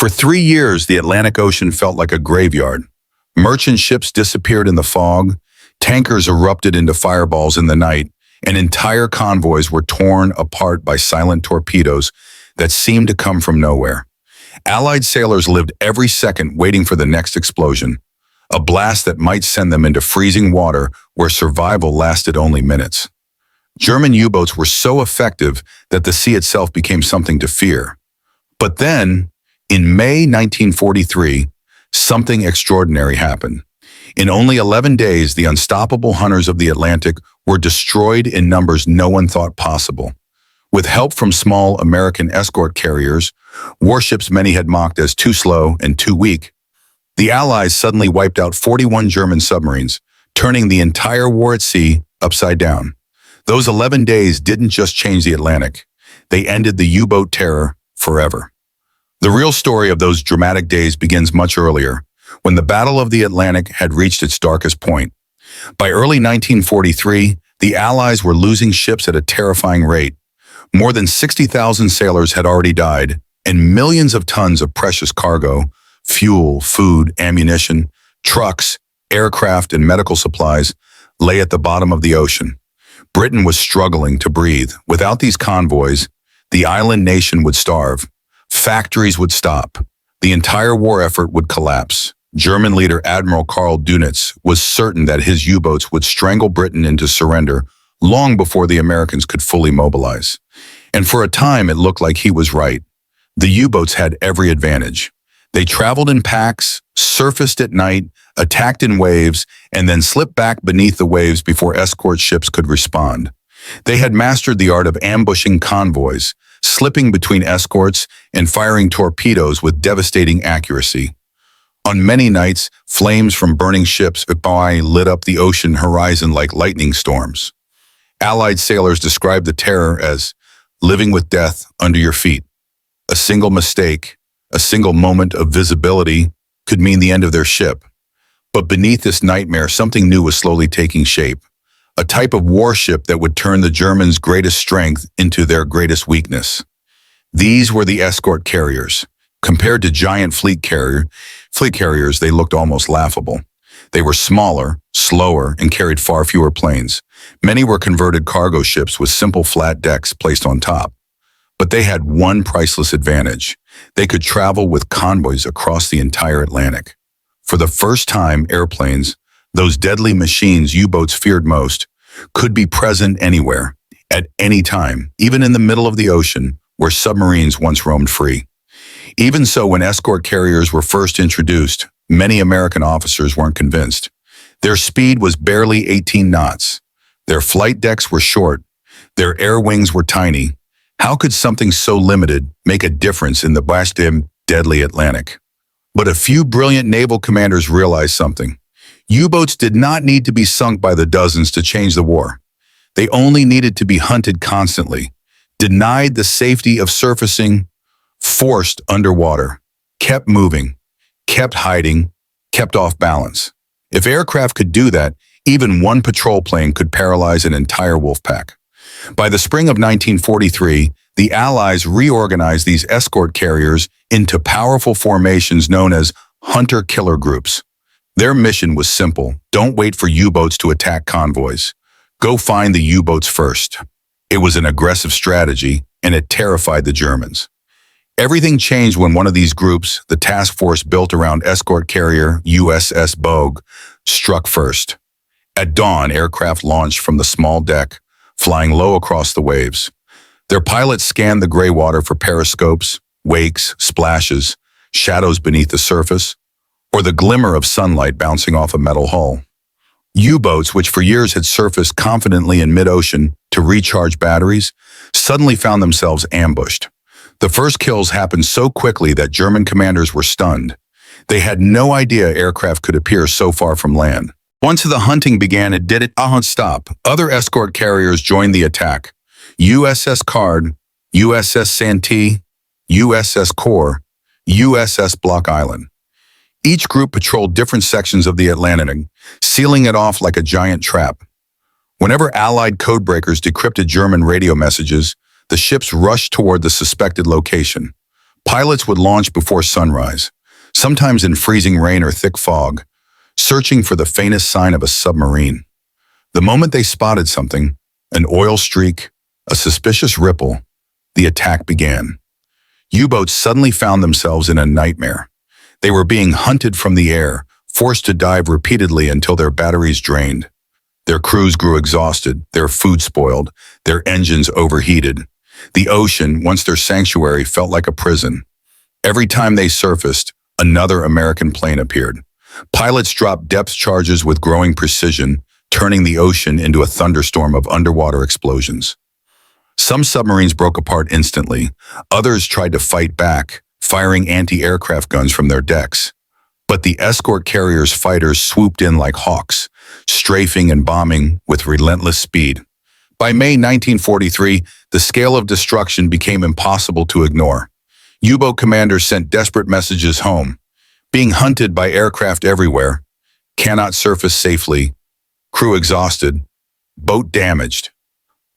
For 3 years, the Atlantic Ocean felt like a graveyard. Merchant ships disappeared in the fog, tankers erupted into fireballs in the night, and entire convoys were torn apart by silent torpedoes that seemed to come from nowhere. Allied sailors lived every second waiting for the next explosion, a blast that might send them into freezing water where survival lasted only minutes. German U-boats were so effective that the sea itself became something to fear. But then, in May 1943, something extraordinary happened. In only 11 days, the unstoppable hunters of the Atlantic were destroyed in numbers no one thought possible. With help from small American escort carriers, warships many had mocked as too slow and too weak, the Allies suddenly wiped out 41 German submarines, turning the entire war at sea upside down. Those 11 days didn't just change the Atlantic. They ended the U-boat terror forever. The real story of those dramatic days begins much earlier, when the Battle of the Atlantic had reached its darkest point. By early 1943, the Allies were losing ships at a terrifying rate. More than 60,000 sailors had already died, and millions of tons of precious cargo, fuel, food, ammunition, trucks, aircraft, and medical supplies lay at the bottom of the ocean. Britain was struggling to breathe. Without these convoys, the island nation would starve. Factories would stop. The entire war effort would collapse. German leader Admiral Karl Dönitz was certain that his U-boats would strangle Britain into surrender long before the Americans could fully mobilize. And for a time, it looked like he was right. The U-boats had every advantage. They traveled in packs, surfaced at night, attacked in waves, and then slipped back beneath the waves before escort ships could respond. They had mastered the art of ambushing convoys, slipping between escorts, and firing torpedoes with devastating accuracy. On many nights, flames from burning ships lit up the ocean horizon like lightning storms. Allied sailors described the terror as living with death under your feet. A single mistake, a single moment of visibility could mean the end of their ship. But beneath this nightmare, something new was slowly taking shape. A type of warship that would turn the Germans' greatest strength into their greatest weakness. These were the escort carriers. Compared to giant fleet carriers, they looked almost laughable. They were smaller, slower, and carried far fewer planes. Many were converted cargo ships with simple flat decks placed on top. But they had one priceless advantage. They could travel with convoys across the entire Atlantic. For the first time, airplanes, those deadly machines U-boats feared most, could be present anywhere, at any time, even in the middle of the ocean, where submarines once roamed free. Even so, when escort carriers were first introduced, many American officers weren't convinced. Their speed was barely 18 knots. Their flight decks were short. Their air wings were tiny. How could something so limited make a difference in the vast, deadly Atlantic? But a few brilliant naval commanders realized something. U-boats did not need to be sunk by the dozens to change the war. They only needed to be hunted constantly, denied the safety of surfacing, forced underwater, kept moving, kept hiding, kept off balance. If aircraft could do that, even one patrol plane could paralyze an entire wolf pack. By the spring of 1943, the Allies reorganized these escort carriers into powerful formations known as hunter-killer groups. Their mission was simple: don't wait for U-boats to attack convoys. Go find the U-boats first. It was an aggressive strategy, and it terrified the Germans. Everything changed when one of these groups, the task force built around escort carrier USS Bogue, struck first. At dawn, aircraft launched from the small deck, flying low across the waves. Their pilots scanned the gray water for periscopes, wakes, splashes, shadows beneath the surface, or the glimmer of sunlight bouncing off a metal hull. U-boats, which for years had surfaced confidently in mid-ocean to recharge batteries, suddenly found themselves ambushed. The first kills happened so quickly that German commanders were stunned. They had no idea aircraft could appear so far from land. Once the hunting began, it didn't stop. Other escort carriers joined the attack. USS Card, USS Santee, USS Core, USS Block Island. Each group patrolled different sections of the Atlantic, sealing it off like a giant trap. Whenever Allied codebreakers decrypted German radio messages, the ships rushed toward the suspected location. Pilots would launch before sunrise, sometimes in freezing rain or thick fog, searching for the faintest sign of a submarine. The moment they spotted something, an oil streak, a suspicious ripple, the attack began. U-boats suddenly found themselves in a nightmare. They were being hunted from the air, forced to dive repeatedly until their batteries drained. Their crews grew exhausted, their food spoiled, their engines overheated. The ocean, once their sanctuary, felt like a prison. Every time they surfaced, another American plane appeared. Pilots dropped depth charges with growing precision, turning the ocean into a thunderstorm of underwater explosions. Some submarines broke apart instantly. Others tried to fight back, firing anti-aircraft guns from their decks. But the Escort Cariers fighters swooped in like hawks, strafing and bombing with relentless speed. By May 1943, the scale of destruction became impossible to ignore. U-boat commanders sent desperate messages home. Being hunted by aircraft everywhere, cannot surface safely, crew exhausted, boat damaged.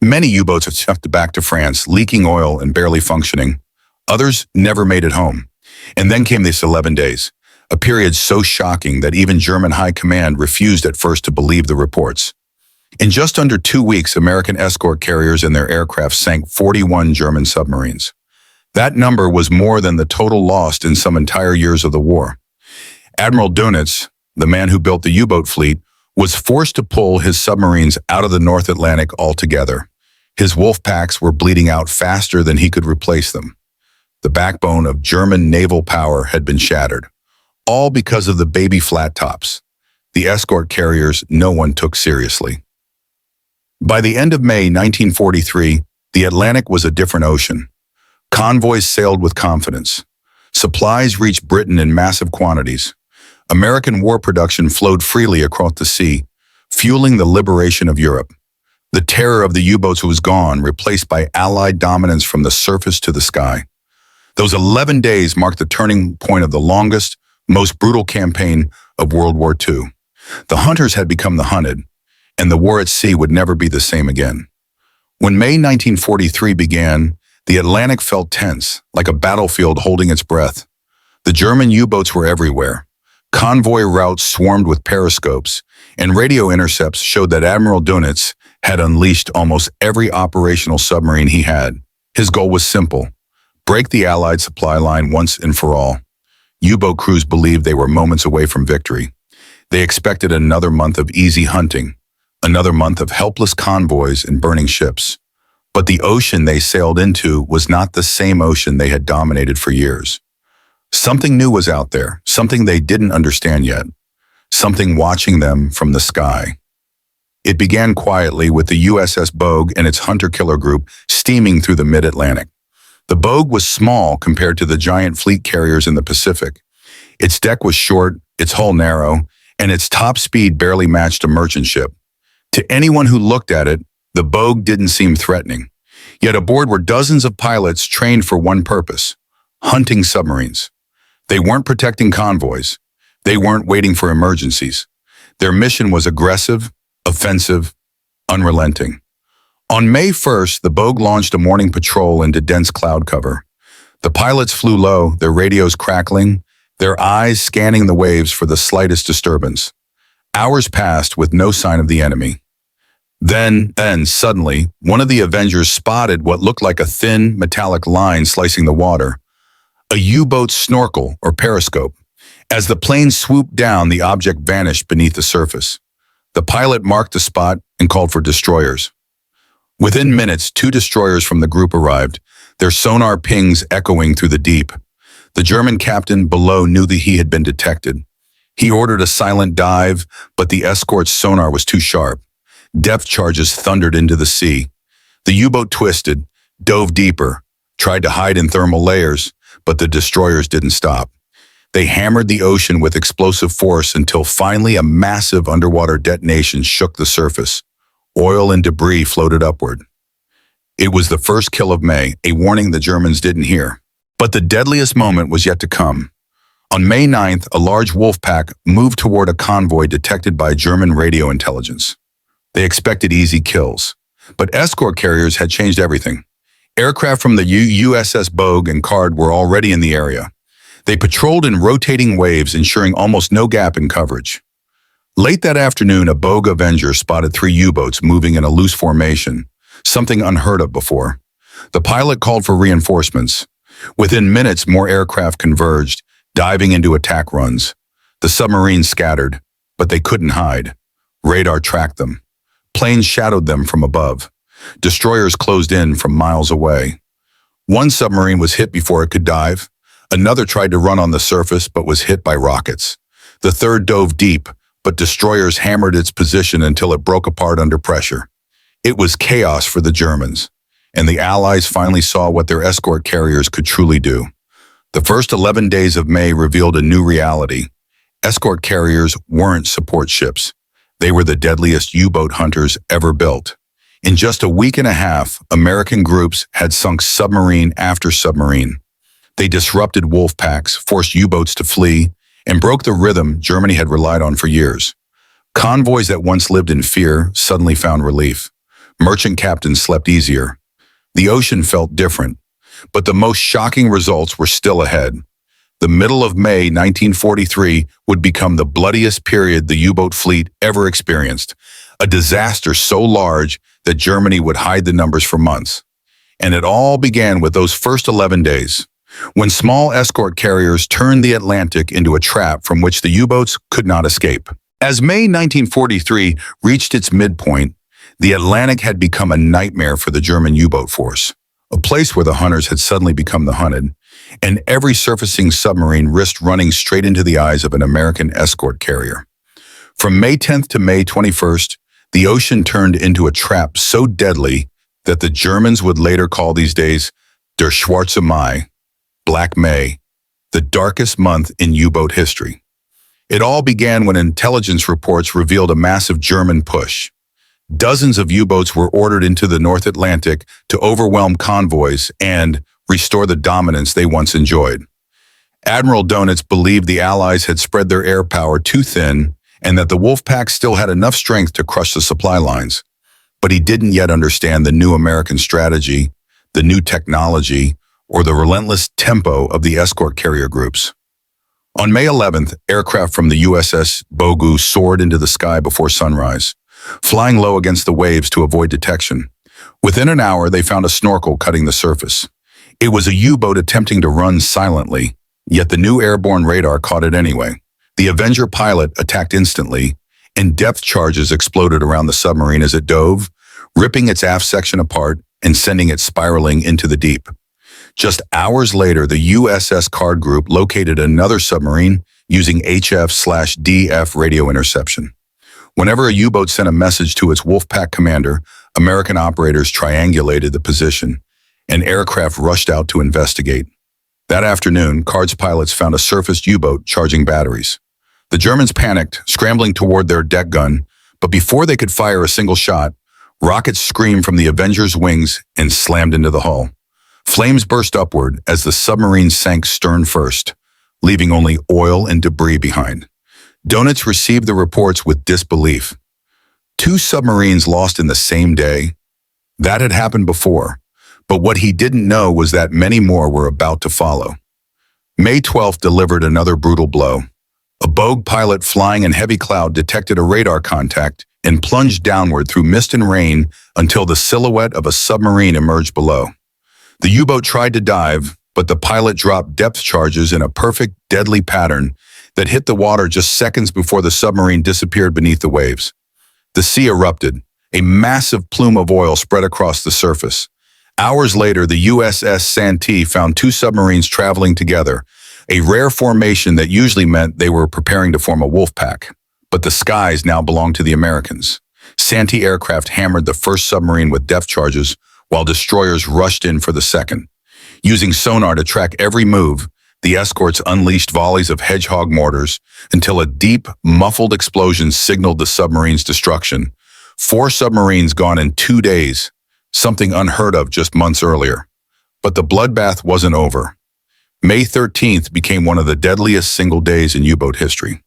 Many U-boats have swept back to France, leaking oil and barely functioning. Others never made it home. And then came this 11 days, a period so shocking that even German high command refused at first to believe the reports. In just under 2 weeks, American escort carriers and their aircraft sank 41 German submarines. That number was more than the total lost in some entire years of the war. Admiral Dönitz, the man who built the U-boat fleet, was forced to pull his submarines out of the North Atlantic altogether. His wolf packs were bleeding out faster than he could replace them. The backbone of German naval power had been shattered, all because of the baby flat tops. The escort carriers no one took seriously. By the end of May 1943, the Atlantic was a different ocean. Convoys sailed with confidence. Supplies reached Britain in massive quantities. American war production flowed freely across the sea, fueling the liberation of Europe. The terror of the U-boats was gone, replaced by Allied dominance from the surface to the sky. Those 11 days marked the turning point of the longest, most brutal campaign of World War II. The hunters had become the hunted, and the war at sea would never be the same again. When May 1943 began, the Atlantic felt tense, like a battlefield holding its breath. The German U-boats were everywhere. Convoy routes swarmed with periscopes, and radio intercepts showed that Admiral Dönitz had unleashed almost every operational submarine he had. His goal was simple: break the Allied supply line once and for all. U-boat crews believed they were moments away from victory. They expected another month of easy hunting, another month of helpless convoys and burning ships. But the ocean they sailed into was not the same ocean they had dominated for years. Something new was out there, something they didn't understand yet, something watching them from the sky. It began quietly with the USS Bogue and its hunter-killer group steaming through the mid-Atlantic. The Bogue was small compared to the giant fleet carriers in the Pacific. Its deck was short, its hull narrow, and its top speed barely matched a merchant ship. To anyone who looked at it, the Bogue didn't seem threatening. Yet aboard were dozens of pilots trained for one purpose: hunting submarines. They weren't protecting convoys. They weren't waiting for emergencies. Their mission was aggressive, offensive, unrelenting. On May 1st, the Bogue launched a morning patrol into dense cloud cover. The pilots flew low, their radios crackling, their eyes scanning the waves for the slightest disturbance. Hours passed with no sign of the enemy. Then, suddenly, one of the Avengers spotted what looked like a thin, metallic line slicing the water. A U-boat's snorkel or periscope. As the plane swooped down, the object vanished beneath the surface. The pilot marked the spot and called for destroyers. Within minutes, 2 destroyers from the group arrived, their sonar pings echoing through the deep. The German captain below knew that he had been detected. He ordered a silent dive, but the escort's sonar was too sharp. Depth charges thundered into the sea. The U-boat twisted, dove deeper, tried to hide in thermal layers, but the destroyers didn't stop. They hammered the ocean with explosive force until finally a massive underwater detonation shook the surface. Oil and debris floated upward. It was the first kill of May, a warning the Germans didn't hear. But the deadliest moment was yet to come. On May 9th, a large wolf pack moved toward a convoy detected by German radio intelligence. They expected easy kills, but escort carriers had changed everything. Aircraft from the USS Bogue and Card were already in the area. They patrolled in rotating waves, ensuring almost no gap in coverage. Late that afternoon, a Bogue Avenger spotted 3 U-boats moving in a loose formation, something unheard of before. The pilot called for reinforcements. Within minutes, more aircraft converged, diving into attack runs. The submarines scattered, but they couldn't hide. Radar tracked them. Planes shadowed them from above. Destroyers closed in from miles away. One submarine was hit before it could dive. Another tried to run on the surface but was hit by rockets. The third dove deep, but destroyers hammered its position until it broke apart under pressure. It was chaos for the Germans, and the Allies finally saw what their escort carriers could truly do. The first 11 days of May revealed a new reality. Escort carriers weren't support ships. They were the deadliest U-boat hunters ever built. In just a week and a half, American groups had sunk submarine after submarine. They disrupted wolf packs, forced U-boats to flee, and broke the rhythm Germany had relied on for years. Convoys that once lived in fear suddenly found relief. Merchant captains slept easier. The ocean felt different, but the most shocking results were still ahead. The middle of May 1943 would become the bloodiest period the U-boat fleet ever experienced, a disaster so large that Germany would hide the numbers for months. And it all began with those first 11 days, when small escort carriers turned the Atlantic into a trap from which the U-boats could not escape. As May 1943 reached its midpoint, the Atlantic had become a nightmare for the German U-boat force, a place where the hunters had suddenly become the hunted, and every surfacing submarine risked running straight into the eyes of an American escort carrier. From May 10th to May 21st, the ocean turned into a trap so deadly that the Germans would later call these days Der Schwarze Mai, Black May, the darkest month in U-boat history. It all began when intelligence reports revealed a massive German push. Dozens of U-boats were ordered into the North Atlantic to overwhelm convoys and restore the dominance they once enjoyed. Admiral Dönitz believed the Allies had spread their air power too thin and that the wolf pack still had enough strength to crush the supply lines. But he didn't yet understand the new American strategy, the new technology, or the relentless tempo of the escort carrier groups. On May 11th, aircraft from the USS Bogue soared into the sky before sunrise, flying low against the waves to avoid detection. Within an hour, they found a snorkel cutting the surface. It was a U-boat attempting to run silently, yet the new airborne radar caught it anyway. The Avenger pilot attacked instantly, and depth charges exploded around the submarine as it dove, ripping its aft section apart and sending it spiraling into the deep. Just hours later, the USS Card Group located another submarine using HF/DF radio interception. Whenever a U-boat sent a message to its Wolfpack commander, American operators triangulated the position, and aircraft rushed out to investigate. That afternoon, Card's pilots found a surfaced U-boat charging batteries. The Germans panicked, scrambling toward their deck gun, but before they could fire a single shot, rockets screamed from the Avenger's wings and slammed into the hull. Flames burst upward as the submarine sank stern first, leaving only oil and debris behind. Dönitz received the reports with disbelief. 2 submarines lost in the same day? That had happened before, but what he didn't know was that many more were about to follow. May 12th delivered another brutal blow. A Bogue pilot flying in heavy cloud detected a radar contact and plunged downward through mist and rain until the silhouette of a submarine emerged below. The U-boat tried to dive, but the pilot dropped depth charges in a perfect, deadly pattern that hit the water just seconds before the submarine disappeared beneath the waves. The sea erupted. A massive plume of oil spread across the surface. Hours later, the USS Sank found 2 submarines traveling together, a rare formation that usually meant they were preparing to form a wolf pack. But the skies now belonged to the Americans. Sank aircraft hammered the first submarine with depth charges, while destroyers rushed in for the second. Using sonar to track every move, the escorts unleashed volleys of hedgehog mortars until a deep, muffled explosion signaled the submarine's destruction. 4 submarines gone in 2 days, something unheard of just months earlier. But the bloodbath wasn't over. May 13th became one of the deadliest single days in U-boat history.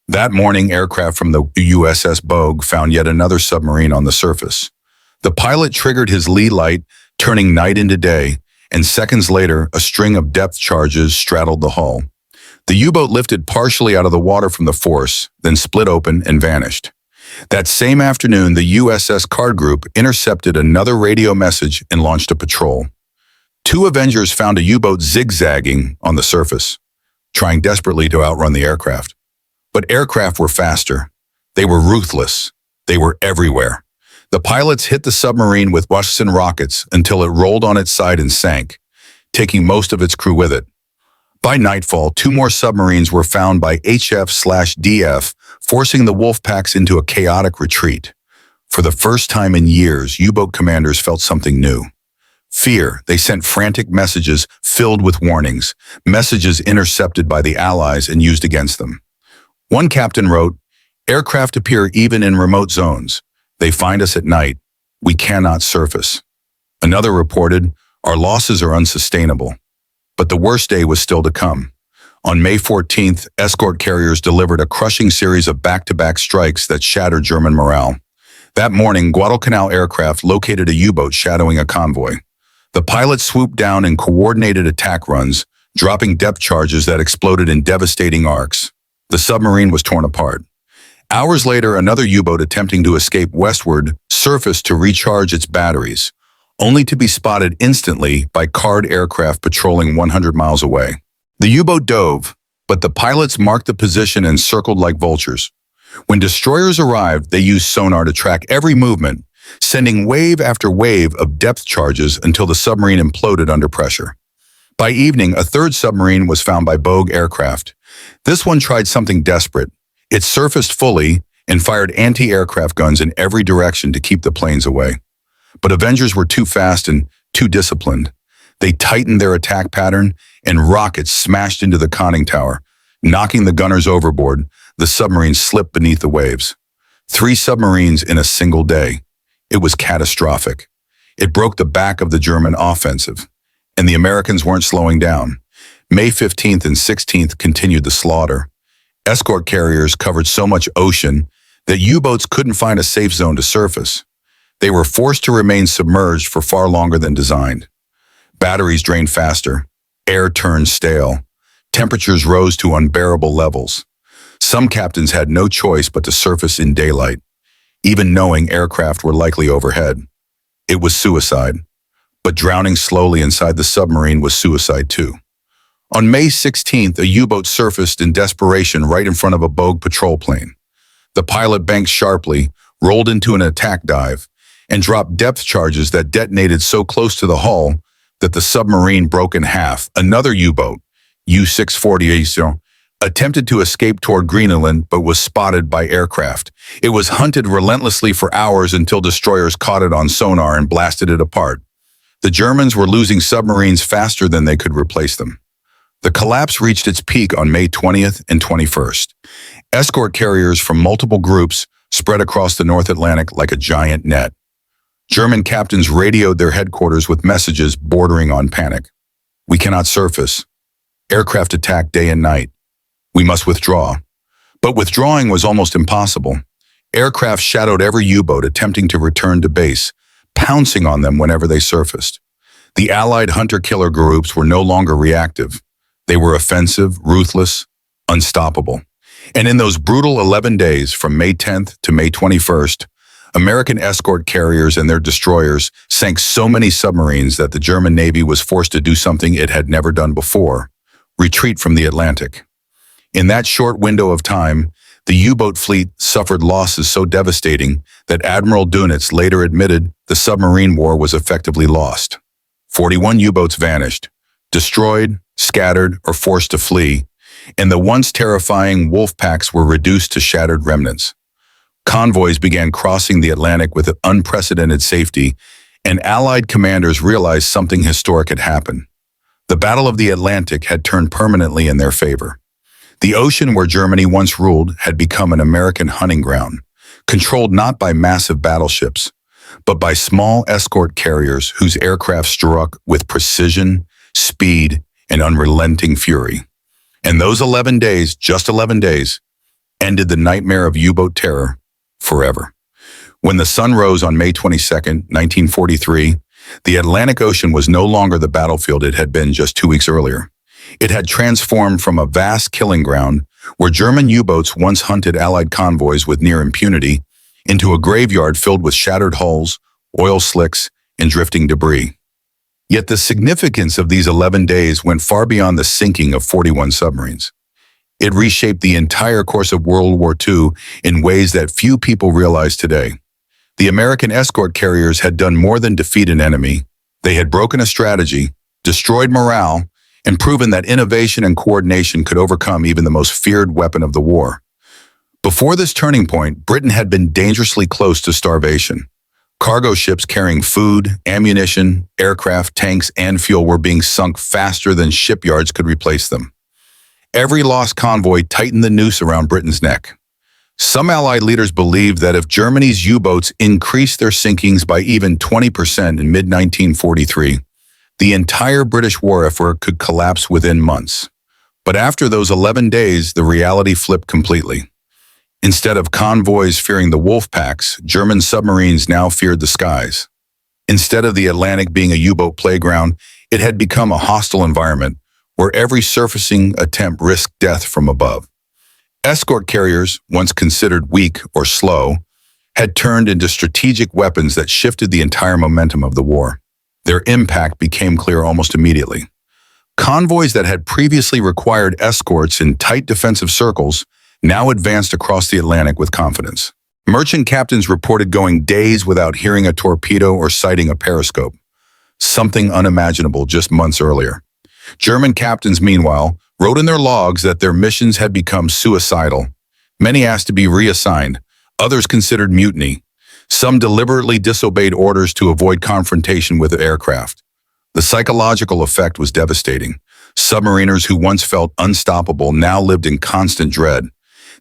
That morning, aircraft from the USS Bogue found yet another submarine on the surface. The pilot triggered his lee light, turning night into day, and seconds later, a string of depth charges straddled the hull. The U-boat lifted partially out of the water from the force, then split open and vanished. That same afternoon, the USS Card Group intercepted another radio message and launched a patrol. Two Avengers found a U-boat zigzagging on the surface, trying desperately to outrun the aircraft. But aircraft were faster. They were ruthless. They were everywhere. The pilots hit the submarine with Washington rockets until it rolled on its side and sank, taking most of its crew with it. By nightfall, two more submarines were found by HF/DF, forcing the wolf packs into a chaotic retreat. For the first time in years, U-boat commanders felt something new. Fear. They sent frantic messages filled with warnings, messages intercepted by the Allies and used against them. One captain wrote, "Aircraft appear even in remote zones. They find us at night. We cannot surface." Another reported, "Our losses are unsustainable." But the worst day was still to come. On May 14th, escort carriers delivered a crushing series of back-to-back strikes that shattered German morale. That morning, Guadalcanal aircraft located a U-boat shadowing a convoy. The pilots swooped down in coordinated attack runs, dropping depth charges that exploded in devastating arcs. The submarine was torn apart. Hours later, another U-boat attempting to escape westward surfaced to recharge its batteries, only to be spotted instantly by Card aircraft patrolling 100 miles away. The U-boat dove, but the pilots marked the position and circled like vultures. When destroyers arrived, they used sonar to track every movement, sending wave after wave of depth charges until the submarine imploded under pressure. By evening, a third submarine was found by Bogue aircraft. This one tried something desperate. It surfaced fully and fired anti-aircraft guns in every direction to keep the planes away. But Avengers were too fast and too disciplined. They tightened their attack pattern, and rockets smashed into the conning tower, knocking the gunners overboard. The submarine slipped beneath the waves. 3 submarines in a single day. It was catastrophic. It broke the back of the German offensive, and the Americans weren't slowing down. May 15th and 16th continued the slaughter. Escort carriers covered so much ocean that U-boats couldn't find a safe zone to surface. They were forced to remain submerged for far longer than designed. Batteries drained faster. Air turned stale. Temperatures rose to unbearable levels. Some captains had no choice but to surface in daylight, even knowing aircraft were likely overhead. It was suicide. But drowning slowly inside the submarine was suicide too. On May 16th, a U-boat surfaced in desperation right in front of a Bogue patrol plane. The pilot banked sharply, rolled into an attack dive, and dropped depth charges that detonated so close to the hull that the submarine broke in half. Another U-boat, U-648, attempted to escape toward Greenland but was spotted by aircraft. It was hunted relentlessly for hours until destroyers caught it on sonar and blasted it apart. The Germans were losing submarines faster than they could replace them. The collapse reached its peak on May 20th and 21st. Escort carriers from multiple groups spread across the North Atlantic like a giant net. German captains radioed their headquarters with messages bordering on panic. "We cannot surface. Aircraft attack day and night. We must withdraw." But withdrawing was almost impossible. Aircraft shadowed every U-boat attempting to return to base, pouncing on them whenever they surfaced. The Allied hunter-killer groups were no longer reactive. They were offensive, ruthless, unstoppable. And in those brutal 11 days, from May 10th to May 21st, American escort carriers and their destroyers sank so many submarines that the German Navy was forced to do something it had never done before: retreat from the Atlantic. In that short window of time, the U-boat fleet suffered losses so devastating that Admiral Dönitz later admitted the submarine war was effectively lost. 41 U-boats vanished, destroyed, scattered, or forced to flee, and the once terrifying wolf packs were reduced to shattered remnants. Convoys began crossing the Atlantic with unprecedented safety, and Allied commanders realized something historic had happened. The Battle of the Atlantic had turned permanently in their favor. The ocean where Germany once ruled had become an American hunting ground, controlled not by massive battleships, but by small escort carriers whose aircraft struck with precision, speed, and unrelenting fury. And those 11 days, just 11 days, ended the nightmare of U-boat terror forever. When the sun rose on May 22, 1943, The Atlantic Ocean was no longer the battlefield it had been just 2 weeks earlier. It had transformed from a vast killing ground, where German U-boats once hunted Allied convoys with near impunity, into a graveyard filled with shattered hulls, oil slicks, and drifting debris. Yet the significance of these 11 days went far beyond the sinking of 41 submarines. It reshaped the entire course of World War II in ways that few people realize today. The American escort carriers had done more than defeat an enemy. They had broken a strategy, destroyed morale, and proven that innovation and coordination could overcome even the most feared weapon of the war. Before this turning point, Britain had been dangerously close to starvation. Cargo ships carrying food, ammunition, aircraft, tanks, and fuel were being sunk faster than shipyards could replace them. Every lost convoy tightened the noose around Britain's neck. Some Allied leaders believed that if Germany's U-boats increased their sinkings by even 20% in mid-1943, the entire British war effort could collapse within months. But after those 11 days, the reality flipped completely. Instead of convoys fearing the wolf packs, German submarines now feared the skies. Instead of the Atlantic being a U-boat playground, it had become a hostile environment where every surfacing attempt risked death from above. Escort carriers, once considered weak or slow, had turned into strategic weapons that shifted the entire momentum of the war. Their impact became clear almost immediately. Convoys that had previously required escorts in tight defensive circles now advanced across the Atlantic with confidence. Merchant captains reported going days without hearing a torpedo or sighting a periscope, something unimaginable just months earlier. German captains, meanwhile, wrote in their logs that their missions had become suicidal. Many asked to be reassigned, others considered mutiny. Some deliberately disobeyed orders to avoid confrontation with aircraft. The psychological effect was devastating. Submariners who once felt unstoppable now lived in constant dread.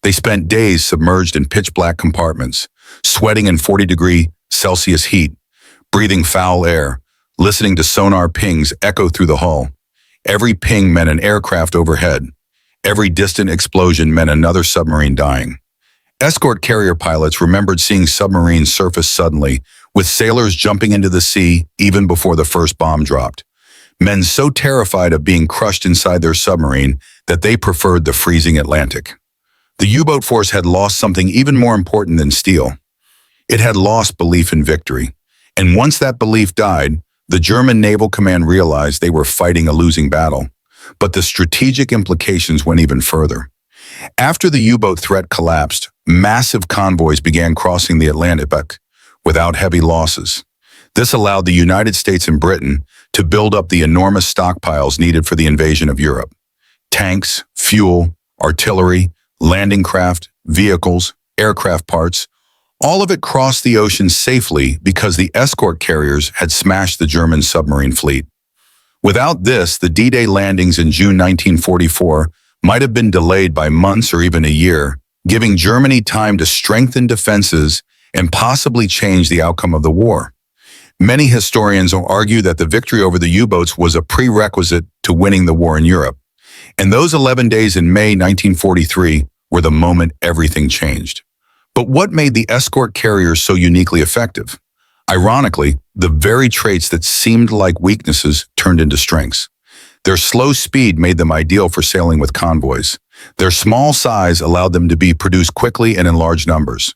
They spent days submerged in pitch-black compartments, sweating in 40-degree Celsius heat, breathing foul air, listening to sonar pings echo through the hull. Every ping meant an aircraft overhead. Every distant explosion meant another submarine dying. Escort carrier pilots remembered seeing submarines surface suddenly, with sailors jumping into the sea even before the first bomb dropped. Men so terrified of being crushed inside their submarine that they preferred the freezing Atlantic. The U-boat force had lost something even more important than steel. It had lost belief in victory. And once that belief died, the German Naval Command realized they were fighting a losing battle. But the strategic implications went even further. After the U-boat threat collapsed, massive convoys began crossing the Atlantic without heavy losses. This allowed the United States and Britain to build up the enormous stockpiles needed for the invasion of Europe. Tanks, fuel, artillery, landing craft, vehicles, aircraft parts, all of it crossed the ocean safely because the escort carriers had smashed the German submarine fleet. Without this, the D-Day landings in June 1944 might have been delayed by months or even a year, giving Germany time to strengthen defenses and possibly change the outcome of the war. Many historians argue that the victory over the U-boats was a prerequisite to winning the war in Europe. And those 11 days in May 1943 were the moment everything changed. But what made the escort carriers so uniquely effective? Ironically, the very traits that seemed like weaknesses turned into strengths. Their slow speed made them ideal for sailing with convoys. Their small size allowed them to be produced quickly and in large numbers.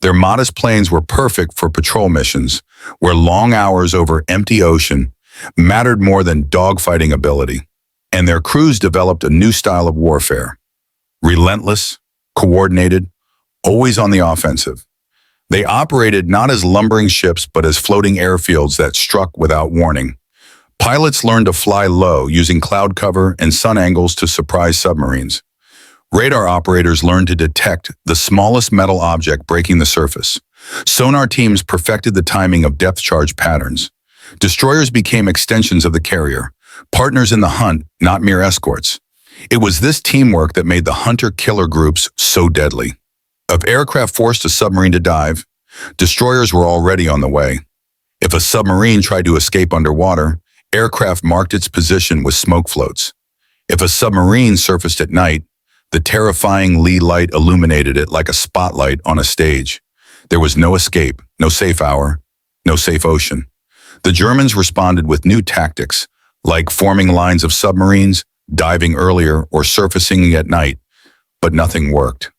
Their modest planes were perfect for patrol missions, where long hours over empty ocean mattered more than dogfighting ability. And their crews developed a new style of warfare. Relentless, coordinated, always on the offensive. They operated not as lumbering ships, but as floating airfields that struck without warning. Pilots learned to fly low, using cloud cover and sun angles to surprise submarines. Radar operators learned to detect the smallest metal object breaking the surface. Sonar teams perfected the timing of depth charge patterns. Destroyers became extensions of the carrier, partners in the hunt, not mere escorts. It was this teamwork that made the hunter-killer groups so deadly. If aircraft forced a submarine to dive, destroyers were already on the way. If a submarine tried to escape underwater, aircraft marked its position with smoke floats. If a submarine surfaced at night, the terrifying lee light illuminated it like a spotlight on a stage. There was no escape, no safe hour, no safe ocean. The Germans responded with new tactics, like forming lines of submarines, diving earlier, or surfacing at night, but nothing worked.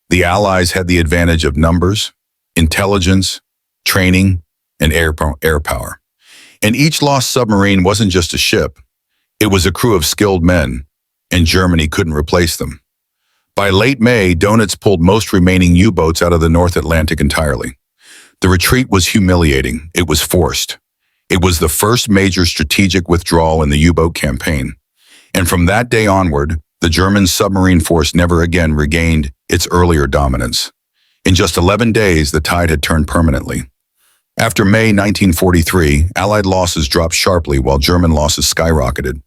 The Allies had the advantage of numbers, intelligence, training, and air power. And each lost submarine wasn't just a ship, it was a crew of skilled men, and Germany couldn't replace them. By late May, Donitz pulled most remaining U-boats out of the North Atlantic entirely. The retreat was humiliating. It was forced. It was the first major strategic withdrawal in the U-boat campaign. And from that day onward, the German submarine force never again regained its earlier dominance. In just 11 days, the tide had turned permanently. After May 1943, Allied losses dropped sharply while German losses skyrocketed.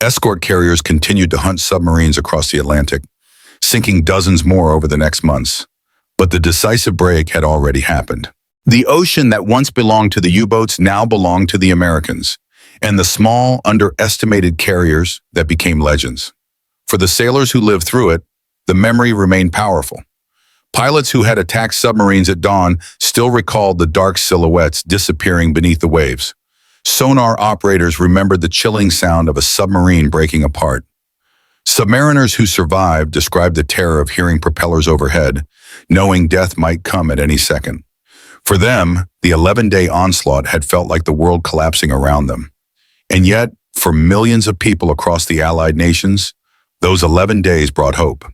Escort carriers continued to hunt submarines across the Atlantic, sinking dozens more over the next months. But the decisive break had already happened. The ocean that once belonged to the U-boats now belonged to the Americans, and the small, underestimated carriers that became legends. For the sailors who lived through it, the memory remained powerful. Pilots who had attacked submarines at dawn still recalled the dark silhouettes disappearing beneath the waves. Sonar operators remembered the chilling sound of a submarine breaking apart. Submariners who survived described the terror of hearing propellers overhead, knowing death might come at any second. For them, the 11-day onslaught had felt like the world collapsing around them. And yet, for millions of people across the Allied nations, those 11 days brought hope.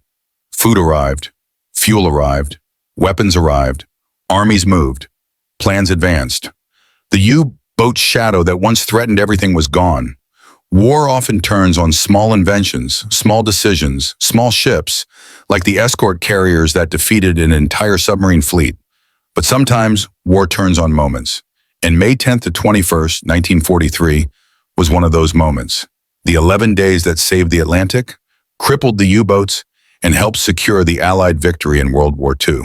Food arrived, fuel arrived, weapons arrived, armies moved, plans advanced. The U-boat shadow that once threatened everything was gone. War often turns on small inventions, small decisions, small ships, like the escort carriers that defeated an entire submarine fleet. But sometimes war turns on moments. And May 10th to 21st, 1943, was one of those moments. The 11 days that saved the Atlantic, crippled the U-boats, and helped secure the Allied victory in World War II.